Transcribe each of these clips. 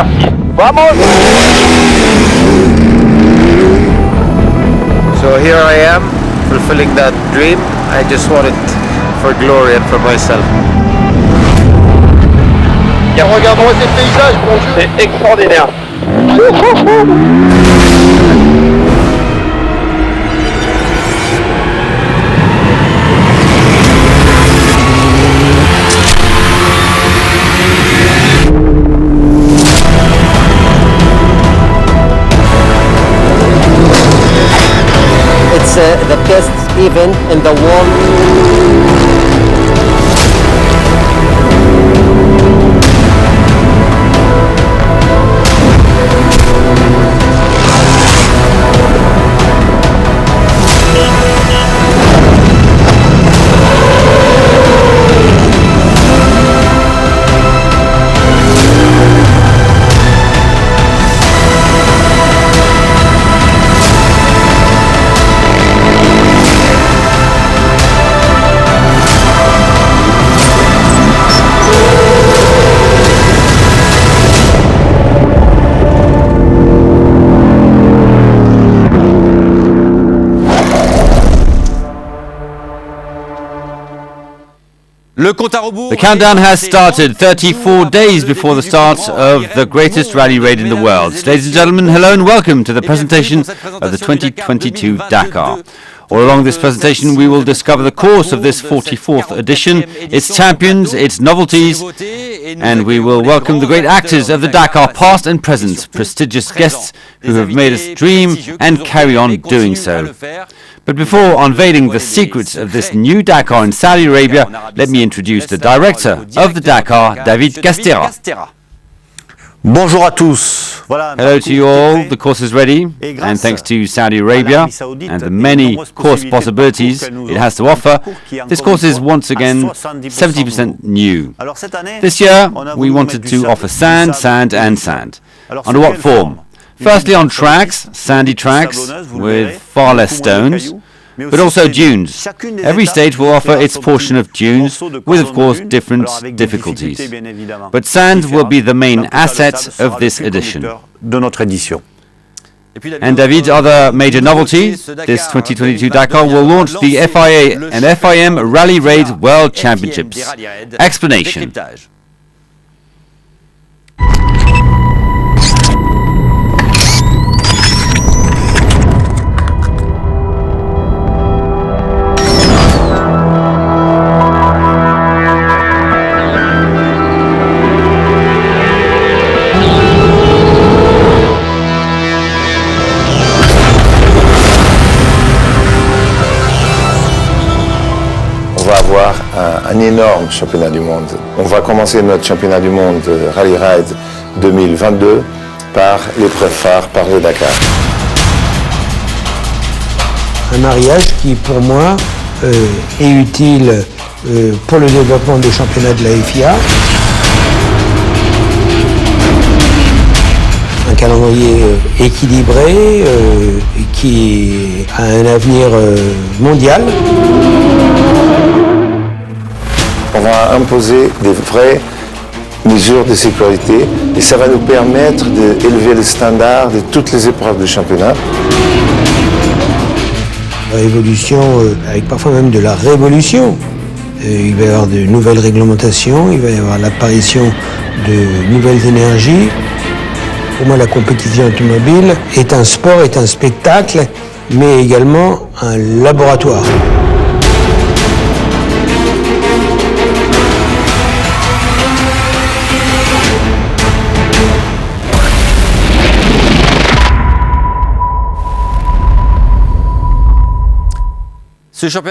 parti. Vamos! So here I am, fulfilling that dream. I just want it for glory and for myself. Et regarde-moi ces paysages, mon Dieu, c'est extraordinaire. It's the best event in the world. The countdown has started 34 days before the start of the greatest rally raid in the world. Ladies and gentlemen, hello and welcome to the presentation of the 2022 Dakar. All along this presentation we will discover the course of this 44th edition, its champions, its novelties, and we will welcome the great actors of the Dakar, past and present, prestigious guests who have made us dream and carry on doing so. But before unveiling the secrets of this new Dakar in Saudi Arabia, let me introduce the director of the Dakar, David Castera. Bonjour à tous. Hello to you all, the course is ready, and thanks to Saudi Arabia and the many course possibilities it has to offer, this course is once again 70% new. This year we wanted to offer sand, sand and sand. Under what form? Firstly on tracks, sandy tracks with far less stones, but also dunes. Every stage will offer its portion of dunes, with of course different difficulties. But sand will be the main asset of this edition. And David, other major novelties, this 2022 Dakar will launch the FIA and FIM Rally Raid World Championships. Explanation. On va avoir un énorme championnat du monde. On va commencer notre championnat du monde Rally Raid 2022 par l'épreuve phare, par le Dakar. Un mariage qui, pour moi, est utile pour le développement des championnats de la FIA. Un calendrier équilibré qui a un avenir mondial. On va imposer des vraies mesures de sécurité et ça va nous permettre d'élever le standard de toutes les épreuves du championnat. La révolution, avec parfois même de la révolution. Il va y avoir de nouvelles réglementations, il va y avoir l'apparition de nouvelles énergies. Pour moi, la compétition automobile est un sport, est un spectacle, mais également un laboratoire.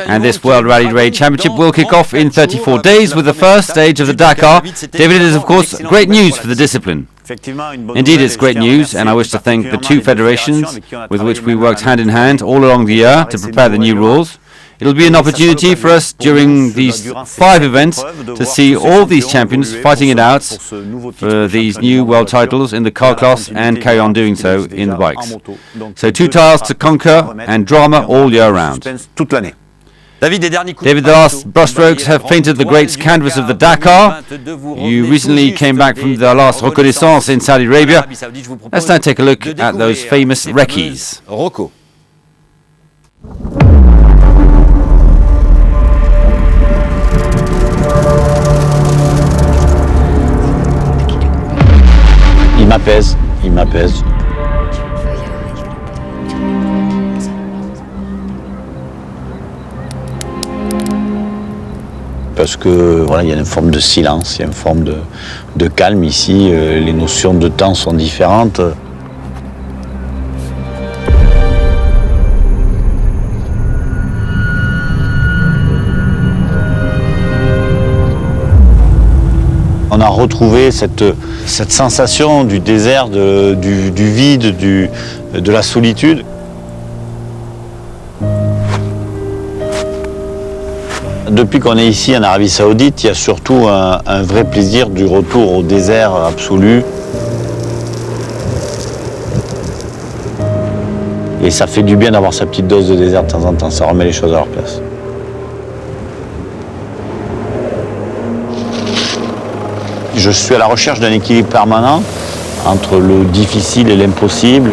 And this World Rally Raid Championship will kick off in 34 days with the first stage of the Dakar. David, it is of course great news for the discipline. Indeed, it's great news, and I wish to thank the two federations with which we worked hand in hand all along the year to prepare the new rules. It'll be an opportunity for us during these 5 events to see all these champions fighting it out for these new world titles in the car class and carry on doing so in the bikes. So 2 titles to conquer and drama all year round. David, the last brushstrokes have painted the great canvas of the Dakar. You recently came back from the last reconnaissance in Saudi Arabia. Let's now take a look at those famous recce's. Il m'apaise. Parce que voilà, il y a une forme de silence, il y a une forme de calme ici. Les notions de temps sont différentes. On a retrouvé cette sensation du désert, du vide, de la solitude. Depuis qu'on est ici en Arabie Saoudite, il y a surtout un vrai plaisir du retour au désert absolu. Et ça fait du bien d'avoir sa petite dose de désert de temps en temps, ça remet les choses à leur place. Je suis à la recherche d'un équilibre permanent entre le difficile et l'impossible.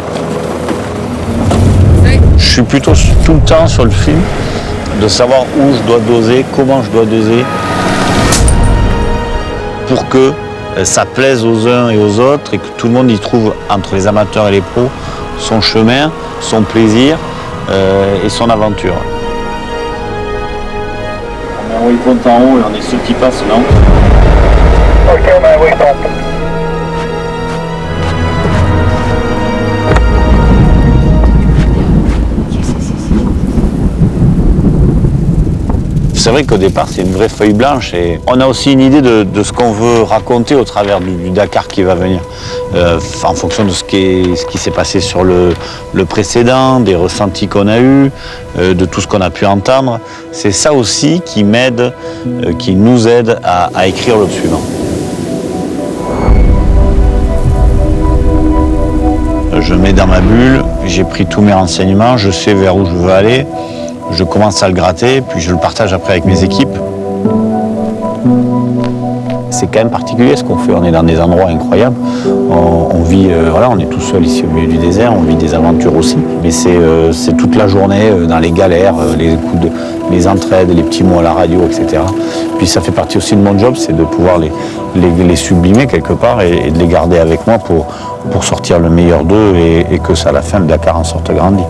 Je suis plutôt tout le temps sur le fil de savoir où je dois doser, comment je dois doser, pour que ça plaise aux uns et aux autres et que tout le monde y trouve, entre les amateurs et les pros, son chemin, son plaisir et son aventure. On met un waypoint en haut et on est ceux qui passent, non ? Ok, on a un waypoint. C'est vrai qu'au départ, c'est une vraie feuille blanche et on a aussi une idée de ce qu'on veut raconter au travers du Dakar qui va venir, en fonction de ce qui s'est passé sur le précédent, des ressentis qu'on a eus, de tout ce qu'on a pu entendre. C'est ça aussi qui m'aide, qui nous aide à écrire le suivant. Je mets dans ma bulle, j'ai pris tous mes renseignements, je sais vers où je veux aller. Je commence à le gratter, puis je le partage après avec mes équipes. C'est quand même particulier ce qu'on fait, on est dans des endroits incroyables. On vit, voilà, on est tout seul ici au milieu du désert, on vit des aventures aussi. Mais c'est toute la journée dans les galères, les entraides, les petits mots à la radio, etc. Puis ça fait partie aussi de mon job, c'est de pouvoir les sublimer quelque part et de les garder avec moi pour sortir le meilleur d'eux et que ça, à la fin, le Dakar en sorte grandi.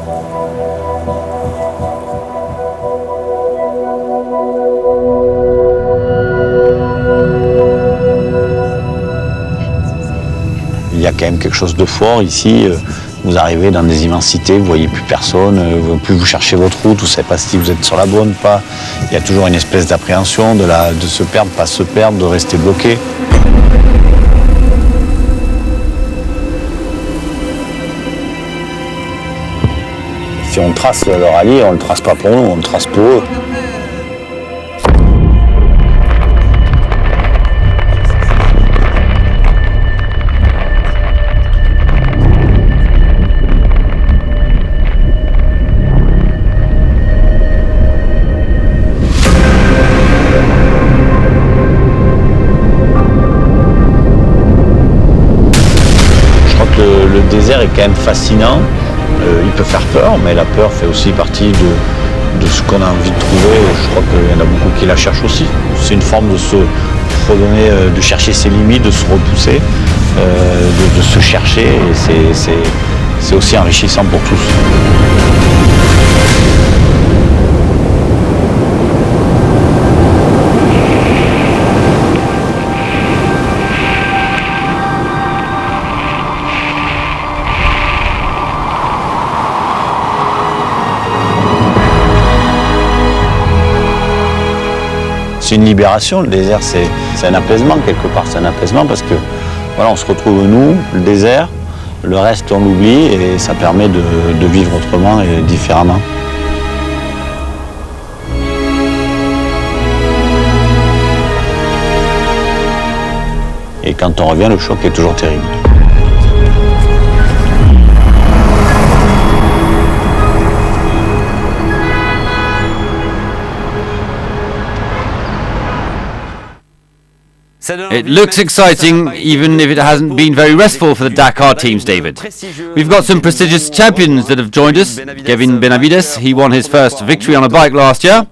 Il y a quand même quelque chose de fort ici. Vous arrivez dans des immensités, vous ne voyez plus personne, plus vous cherchez votre route, vous ne savez pas si vous êtes sur la bonne ou pas. Il y a toujours une espèce d'appréhension de se perdre, pas se perdre, de rester bloqué. Si on trace leur allié, on ne le trace pas pour nous, on le trace pour eux. Le désert est quand même fascinant, il peut faire peur, mais la peur fait aussi partie de ce qu'on a envie de trouver. Je crois qu'il y en a beaucoup qui la cherchent aussi. C'est une forme de se redonner, de chercher ses limites, de se repousser, de se chercher, et c'est aussi enrichissant pour tous. C'est une libération, le désert c'est un apaisement quelque part, c'est un apaisement parce que voilà, on se retrouve nous, le désert, le reste on l'oublie et ça permet de vivre autrement et différemment. Et quand on revient, le choc est toujours terrible. It looks exciting, even if it hasn't been very restful for the Dakar teams, David. We've got some prestigious champions that have joined us. Kevin Benavides, he won his first victory on a bike last year.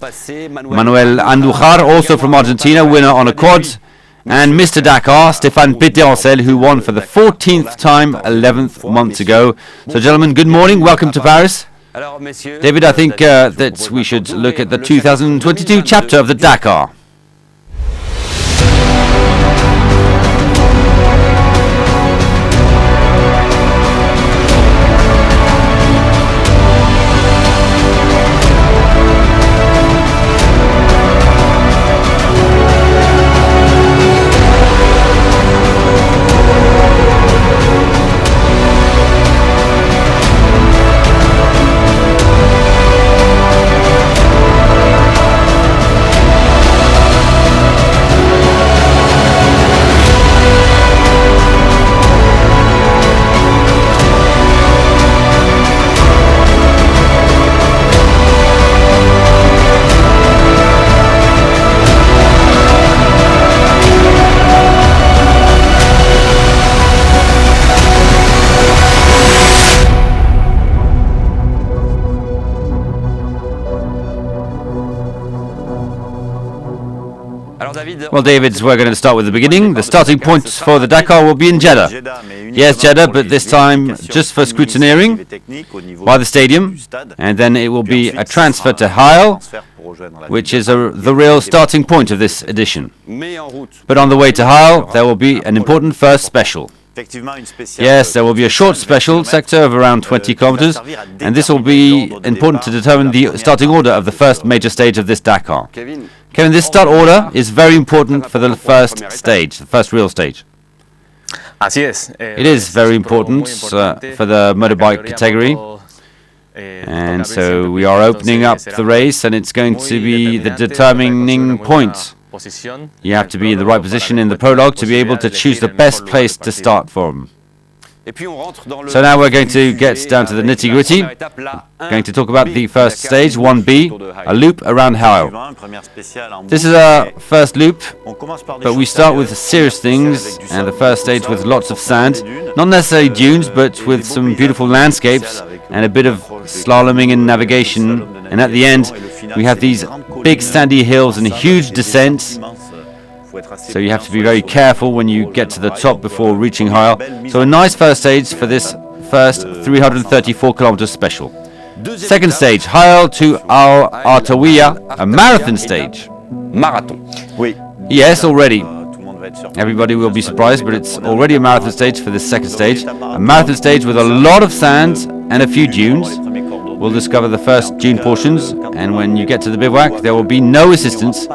Manuel Andujar, also from Argentina, winner on a quad. And Mr. Dakar, Stéphane Pété-Ancel, who won for the 14th time 11 months ago. So, gentlemen, good morning. Welcome to Paris. David, I think that we should look at the 2022 chapter of the Dakar. Well, David, we're going to start with the beginning. The starting point for the Dakar will be in Jeddah. Yes, Jeddah, but this time just for scrutineering by the stadium. And then it will be a transfer to Hail, which is the real starting point of this edition. But on the way to Hail, there will be an important first special. Yes, there will be a short special sector of around 20 kilometers, and this will be important to determine the starting order of the first major stage of this Dakar. Kevin, this start order is very important for the first stage, the first real stage. It is very important for the motorbike category. And so we are opening up the race, and it's going to be the determining point. You have to be in the right position in the prologue to be able to choose the best place to start from. So now we're going to get down to the nitty-gritty. Going to talk about the first stage, 1B, a loop around Hail. This is our first loop, but we start with serious things, and the first stage with lots of sand. Not necessarily dunes, but with some beautiful landscapes and a bit of slaloming and navigation. And at the end, we have these big sandy hills and huge descents. So you have to be very careful when you get to the top before reaching Hail. So a nice first stage for this first 334 kilometers special. Second stage, Hail to Al Artawiya, a marathon stage. Marathon. Yes, already. Everybody will be surprised, but it's already a marathon stage for this second stage. A marathon stage with a lot of sand and a few dunes. We'll discover the first dune portions, and when you get to the bivouac, there will be no assistance,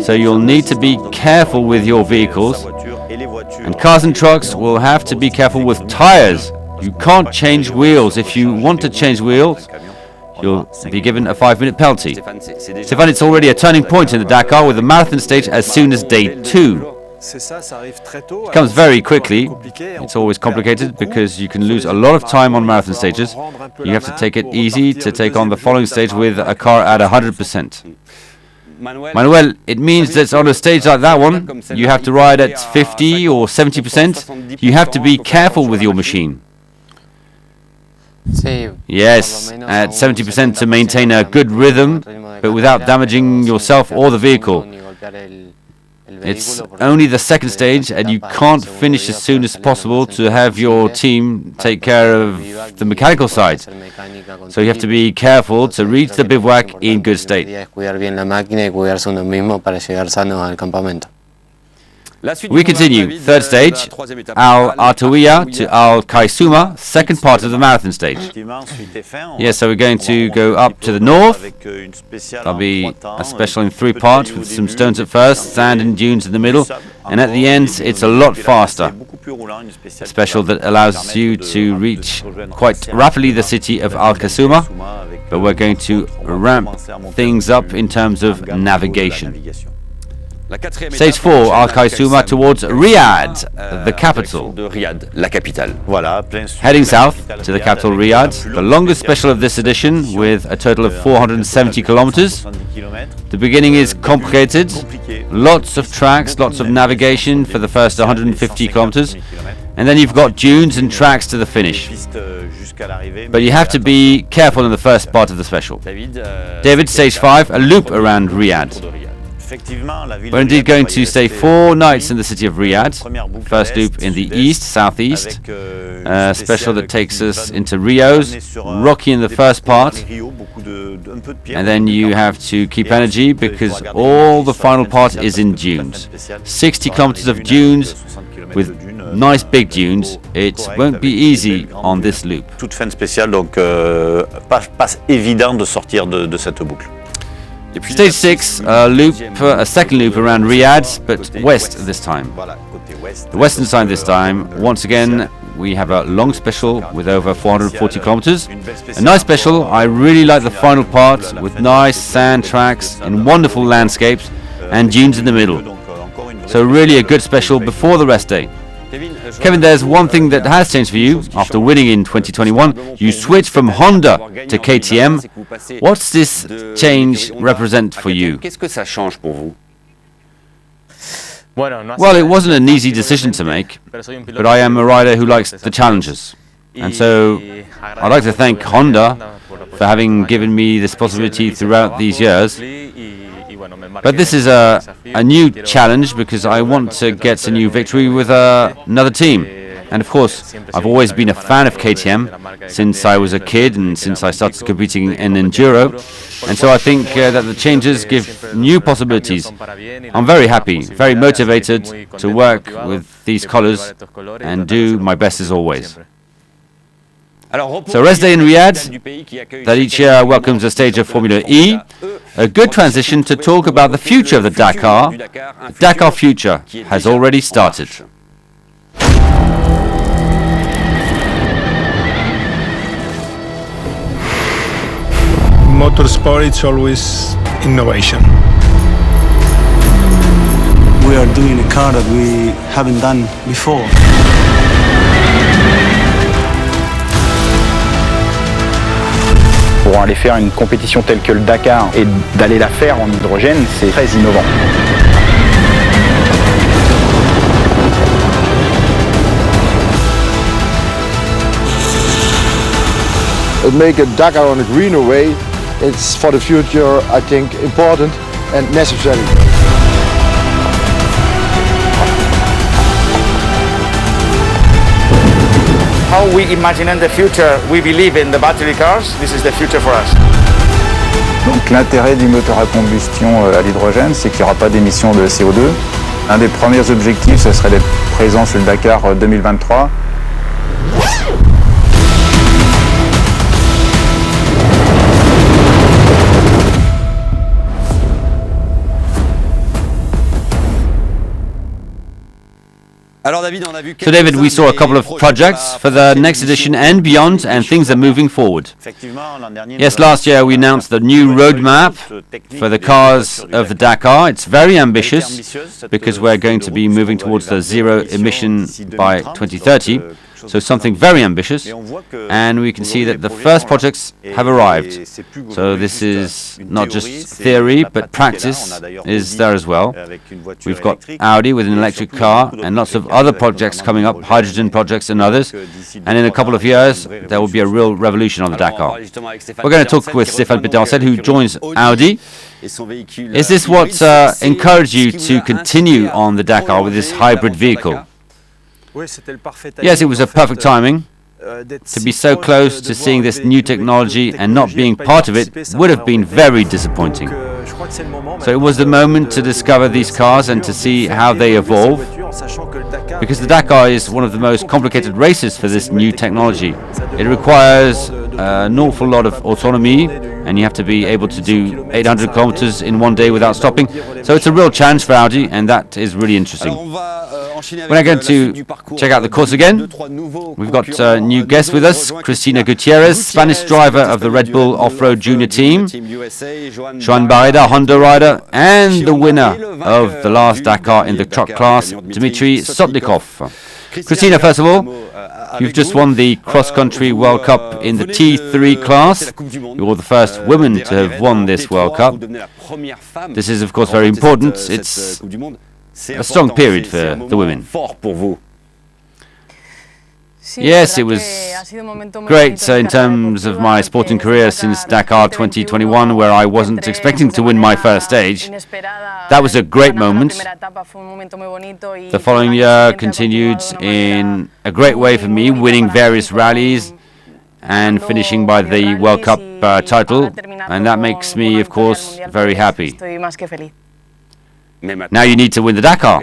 so you'll need to be careful with your vehicles. And cars and trucks will have to be careful with tires. You can't change wheels. If you want to change wheels, you'll be given a 5-minute penalty. Stéphane, it's already a turning point in the Dakar with the marathon stage as soon as day 2. It comes very quickly. It's always complicated because you can lose a lot of time on marathon stages. You have to take it easy to take on the following stage with a car at 100%. Manuel, it means that on a stage like that one, you have to ride at 50 or 70%. You have to be careful with your machine. Yes, at 70% to maintain a good rhythm, but without damaging yourself or the vehicle. It's only the second stage, and you can't finish as soon as possible to have your team take care of the mechanical side. So you have to be careful to reach the bivouac in good state. We continue. Third stage, Al Artawiya to Al Kaisuma, second part of the marathon stage. Yes, so we're going to go up to the north. There'll be a special in 3 parts with some stones at first, sand and dunes in the middle, and at the end it's a lot faster. A special that allows you to reach quite rapidly the city of Al Kaisuma, but we're going to ramp things up in terms of navigation. Stage 4, Al Khaisuma towards Riyadh, the capital. Heading south to the capital Riyadh, the longest special of this edition with a total of 470 kilometers. The beginning is complicated, lots of tracks, lots of navigation for the first 150 kilometers, and then you've got dunes and tracks to the finish. But you have to be careful in the first part of the special. David, stage 5, a loop around Riyadh. We're indeed going to stay 4 nights in the city of Riyadh. First loop in the east, southeast. A special that takes us into Rios, rocky in the first part. And then you have to keep energy because all the final part is in dunes. 60 kilometers of dunes with nice big dunes. It won't be easy on this loop. Toute fin spéciale, donc pas évident de sortir de cette boucle. Stage 6, a second loop around Riyadh, but west this time. The western side this time. Once again, we have a long special with over 440 kilometers. A nice special. I really like the final part with nice sand tracks in wonderful landscapes and dunes in the middle. So really a good special before the rest day. Kevin, there's one thing that has changed for you. After winning in 2021, you switched from Honda to KTM. What's this change represent for you? Well, it wasn't an easy decision to make, but I am a rider who likes the challenges. And so I'd like to thank Honda for having given me this possibility throughout these years. But this is a new challenge because I want to get a new victory with another team. And of course, I've always been a fan of KTM since I was a kid and since I started competing in Enduro. And so I think that the changes give new possibilities. I'm very happy, very motivated to work with these colours and do my best as always. So rest day in Riyadh, that each year welcomes a stage of Formula E. A good transition to talk about the future of the Dakar. The Dakar future has already started. Motorsport, it's always innovation. We are doing a car that we haven't done before. Pour aller faire une compétition telle que le Dakar et d'aller la faire en hydrogène, c'est très innovant. Make a Dakar on a greener way. It's for the future, I think, important and necessary. How we imagine in the future, we believe in the battery cars. This is the future for us. Donc l'intérêt du moteur à combustion à l'hydrogène, c'est qu'il n'y aura pas d'émissions de CO2. Un des premiers objectifs, ce serait d'être présent sur le Dakar 2023. So David, we saw a couple of projects for the next edition and beyond, and things are moving forward. Yes, last year we announced the new roadmap for the cars of the Dakar. It's very ambitious because we're going to be moving towards the zero emission by 2030. So something very ambitious, and we can see that the first projects have arrived. So this is not just theory, but practice is there as well. We've got Audi with an electric car and lots of other projects coming up, hydrogen projects and others. And in a couple of years, there will be a real revolution on the Dakar. We're going to talk with Stéphane Pétercet, who joins Audi. Is this what encouraged you to continue on the Dakar with this hybrid vehicle? Yes, it was a perfect timing. To be so close to seeing this new technology and not being part of it would have been very disappointing. So it was the moment to discover these cars and to see how they evolve, because the Dakar is one of the most complicated races for this new technology. It requires an awful lot of autonomy, and you have to be able to do 800 kilometers in one day without stopping. So it's a real challenge for Audi, and that is really interesting. We're now going to check out the course again. We've got a new guest with us, Cristina Gutierrez, Spanish driver of the Red Bull Off-Road Junior Team, Joan Barreda, Honda rider, and the winner of the last Dakar in the truck class, Dmitry Sotnikov. Cristina, first of all, you've just won the cross-country World Cup in the T3 class. You're the first woman to have won this World Cup. This is, of course, very important. It's a strong period for the women. Yes, it was great in terms of my sporting career since Dakar 2021, where I wasn't expecting to win my first stage. That was a great moment. The following year continued in a great way for me, winning various rallies and finishing by the World Cup title, and that makes me, of course, very happy. Now you need to win the Dakar.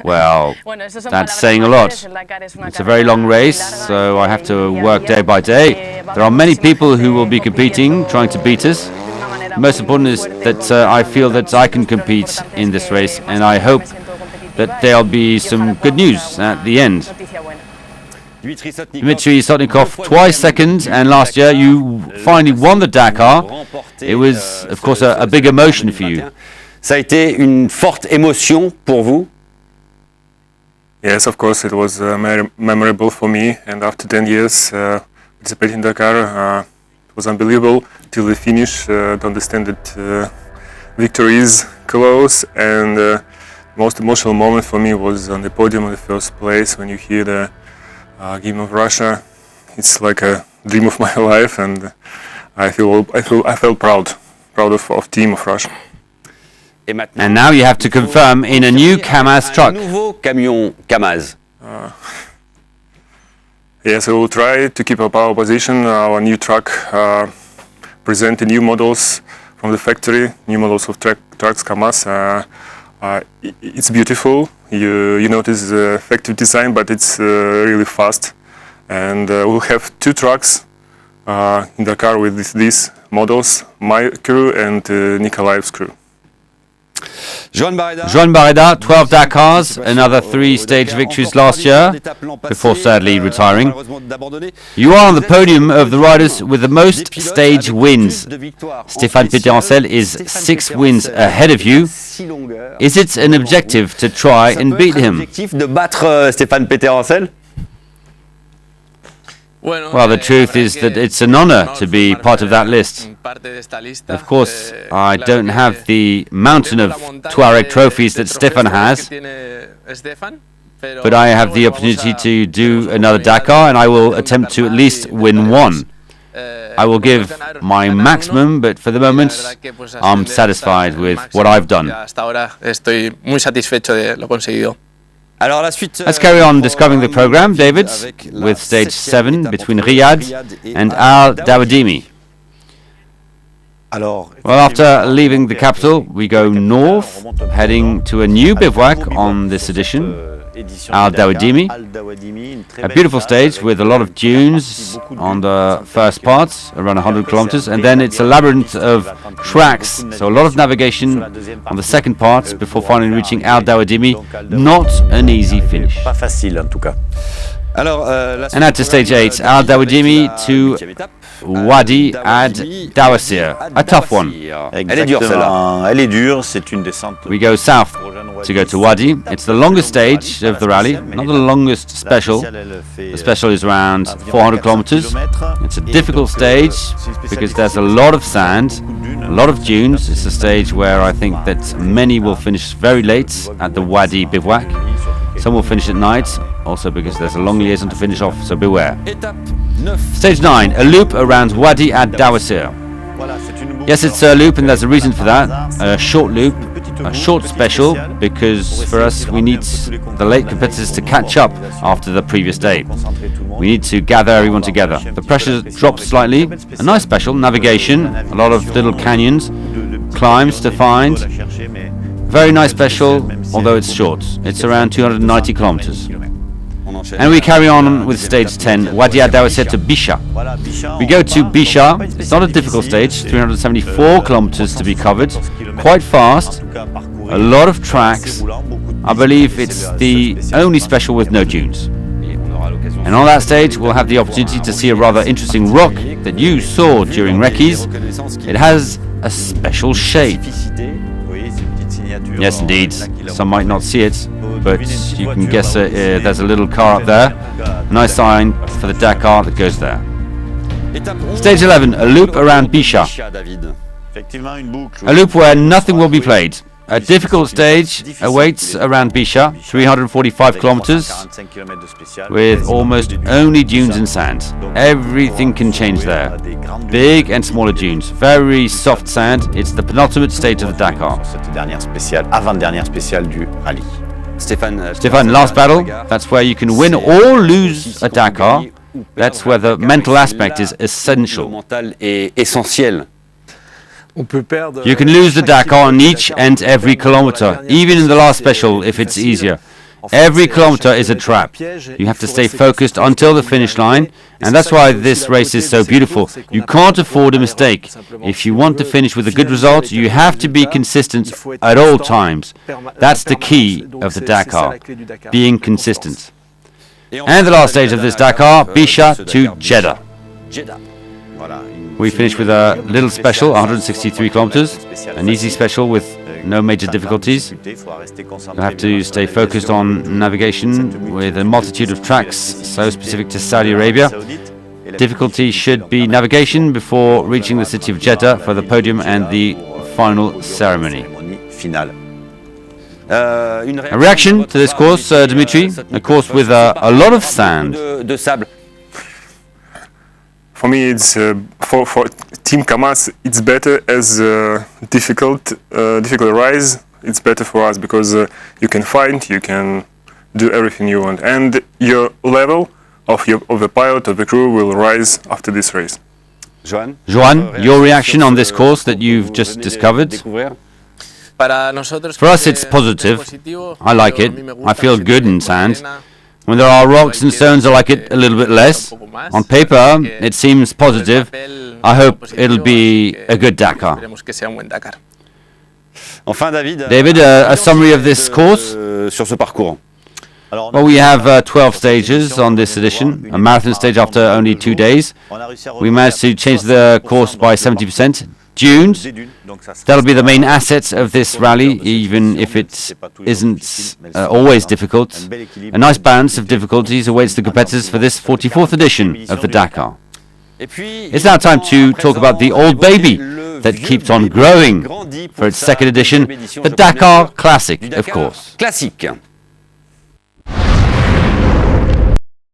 Well, that's saying a lot. It's a very long race, so I have to work day by day. There are many people who will be competing, trying to beat us. Most important is that I feel that I can compete in this race, and I hope that there'll be some good news at the end. Dmitry Sotnikov, twice second, and last year you finally won the Dakar. It was, of course, a big emotion for you. Ça a été une forte émotion pour vous? Yes, of course, it was memorable for me, and after 10 years participating in Dakar, it was unbelievable till the finish to understand that victory is close, and the most emotional moment for me was on the podium in the first place when you hear the hymn of Russia. It's like a dream of my life, and I felt proud of team of Russia. And now you have to confirm in a new KAMAZ truck. Yes, we will try to keep up our position. Our new truck present the new models from the factory, new models of trucks KAMAZ. It's beautiful. You notice the factory design, but it's really fast. And we'll have two trucks in Dakar with these models, my crew and Nikolaev's crew. Joan Barreda, 12 Dakars, another 3 stage victories last year, before sadly retiring. You are on the podium of the riders with the most stage wins. Stéphane Péterancel is 6 wins ahead of you. Is it an objective to try and beat him? Well, the truth is that it's an honor to be part of that list. Of course, I don't have the mountain of Tuareg trophies that Stefan has, but I have the opportunity to do another Dakar, and I will attempt to at least win one. I will give my maximum, but for the moment, I'm satisfied with what I've done. Let's carry on describing the program, David, with stage 7 between Riyadh and Al Dawadimi. Well, after leaving the capital, we go north, heading to a new bivouac on this edition, Al Dawadimi. A beautiful stage with a lot of dunes on the first part, around 100 kilometers, and then it's a labyrinth of tracks, so a lot of navigation on the second part before finally reaching Al Dawadimi. Not an easy finish. And now to stage 8, Al Dawadimi to Wadi Ad Dawasir, a tough one. We go south to go to Wadi. It's the longest stage of the rally, not the longest special. The special is around 400 kilometers. It's a difficult stage because there's a lot of sand, a lot of dunes. It's a stage where I think that many will finish very late at the Wadi bivouac. Some will finish at night, also because there's a long liaison to finish off, so beware. Stage 9, a loop around Wadi Ad Dawasir. Yes, it's a loop, and there's a reason for that. A short loop, a short special, because for us we need the late competitors to catch up after the previous day. We need to gather everyone together. The pressure drops slightly. A nice special, navigation, a lot of little canyons, climbs to find. Very nice special, although it's short. It's around 290 kilometers. And we carry on with stage 10, Wadi Ad Dawasir to Bisha. We go to Bisha. It's not a difficult stage, 374 kilometers to be covered. Quite fast, a lot of tracks, I believe it's the only special with no dunes. And on that stage, we'll have the opportunity to see a rather interesting rock that you saw during recce's. It has a special shape. Yes, indeed. Some might not see it, but you can guess there's a little car up there. A nice sign for the Dakar that goes there. Stage 11, a loop around Bichat. A loop where nothing will be played. A difficult stage awaits around Bichat, 345 kilometers, with almost only dunes and sand. Everything can change there. Big and smaller dunes, very soft sand. It's the penultimate stage of the Dakar. Stéphane, last battle. That's where you can win or lose a Dakar. That's where the mental aspect is essential. You can lose the Dakar on each and every kilometer, even in the last special if it's easier. Every kilometer is a trap. You have to stay focused until the finish line, and that's why this race is so beautiful. You can't afford a mistake. If you want to finish with a good result, you have to be consistent at all times. That's the key of the Dakar, being consistent. And the last stage of this Dakar, Bichat to Jeddah. We finished with a little special, 163 kilometers, an easy special with no major difficulties. You have to stay focused on navigation with a multitude of tracks so specific to Saudi Arabia. Difficulty should be navigation before reaching the city of Jeddah for the podium and the final ceremony. A reaction to this course, Dimitri? A course with a lot of sand. For me, it's for Team Kamaz. It's better as difficult rise. It's better for us because you can fight, you can do everything you want, and your level of the pilot of the crew will rise after this race. Joan, your reaction on this course that you've just discovered? For us, it's positive. I like it. I feel good in sand. When there are rocks and stones, I like it a little bit less. On paper, it seems positive. I hope it'll be a good Dakar. David, a summary of this course? Well, we have 12 stages on this edition, a marathon stage after only 2 days. We managed to change the course by 70%. Dunes, that'll be the main asset of this rally, even if it isn't always difficult. A nice balance of difficulties awaits the competitors for this 44th edition of the Dakar. It's now time to talk about the old baby that keeps on growing for its second edition, the Dakar Classic, of course. Classique.